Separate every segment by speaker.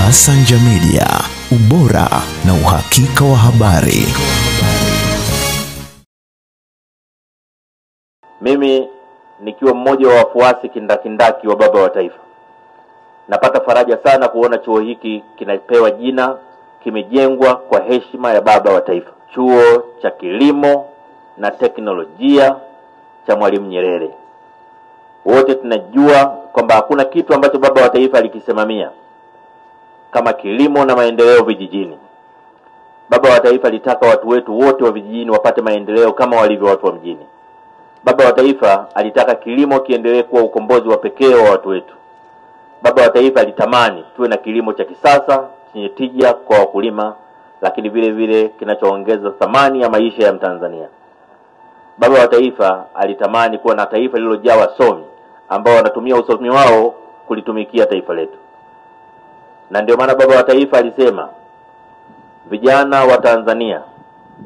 Speaker 1: Asanja Media, ubora na uhakika wa habari.
Speaker 2: Mimi nikiwa mmoja wa wafuasi kindakindaki wa baba wa taifa, napata faraja sana kuona chuo hiki kinapewa jina, kimejengwa kwa heshima ya baba wa taifa, Chuo cha Kilimo na Teknolojia cha Mwalimu Nyerere. Wote tunajua kwamba hakuna kitu ambacho baba wa taifa alikisimamia kama kilimo na maendeleo vijijini. Baba wa taifa alitaka watu wetu wote wa vijijini wapate maendeleo kama walivyo watu wa mjini. Baba wa taifa alitaka kilimo kiendelee kuwa ukombozi wa pekee wa watu wetu. Baba wa taifa alitamani tuwe na kilimo cha kisasa chenye tija kwa wakulima, lakini vile vile kinachoongeza thamani ya maisha ya Mtanzania. Baba wa taifa alitamani kuwa na taifa lililojaa wasomi ambao wanatumia usomi wao kulitumikia taifa letu. Na ndio maana baba wa taifa alisema, vijana wa Tanzania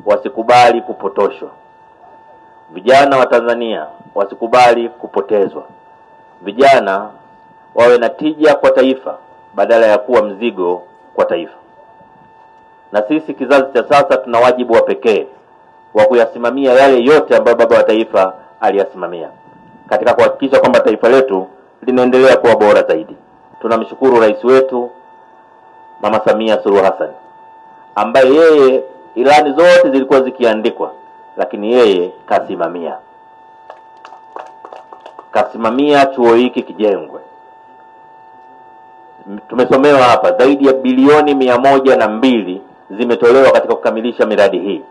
Speaker 2: wasikubali kupotoshwa. Vijana wa Tanzania wasikubali kupotezwa. Vijana wawe na tija kwa taifa badala ya kuwa mzigo kwa taifa. Na sisi kizazi cha sasa tuna wajibu wa pekee wa kuyasimamia yale yote ambayo baba wa taifa aliyasimamia katika kuhakikisha kwamba taifa letu linaendelea kuwa bora zaidi. Tunamshukuru rais wetu Mama Samia Suluhu Hassan, ambaye yeye ilani zote zilikuwa zikiandikwa, lakini yeye kasimamia chuo hiki kijengwe. Tumesomewa hapa zaidi ya bilioni 102 zimetolewa katika kukamilisha miradi hii,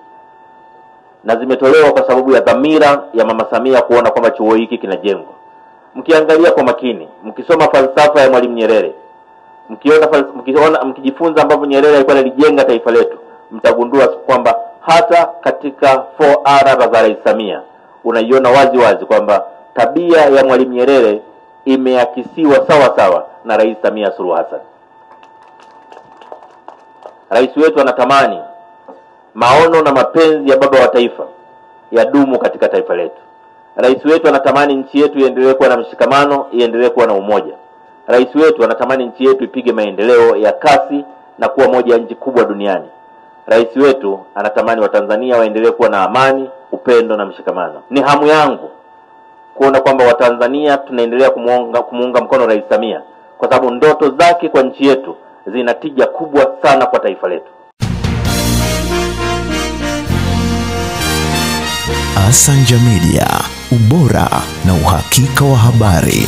Speaker 2: na zimetolewa kwa sababu ya dhamira ya Mama Samia kuona kwamba chuo hiki kinajengwa. Mkiangalia kwa makini, mkisoma falsafa ya Mwalimu Nyerere, mkijifunza ambavyo Nyerere alikuwa alijenga taifa letu, mtagundua kwamba hata katika 4R za Rais Samia unaiona wazi wazi kwamba tabia ya Mwalimu Nyerere imeakisiwa sawa sawa na Rais Samia Suluhu Hassan. Rais wetu anatamani maono na mapenzi ya baba wa taifa yadumu katika taifa letu. Rais wetu anatamani nchi yetu iendelee kuwa na mshikamano, iendelee kuwa na umoja. Rais wetu anatamani nchi yetu ipige maendeleo ya kasi na kuwa moja ya nchi kubwa duniani. Rais wetu anatamani Watanzania waendelee kuwa na amani, upendo na mshikamano. Ni hamu yangu kuona kwamba Watanzania tunaendelea kumuunga mkono Rais Samia, kwa sababu ndoto zake kwa nchi yetu zina tija kubwa sana kwa taifa letu.
Speaker 1: Asanja Media, ubora na uhakika wa habari.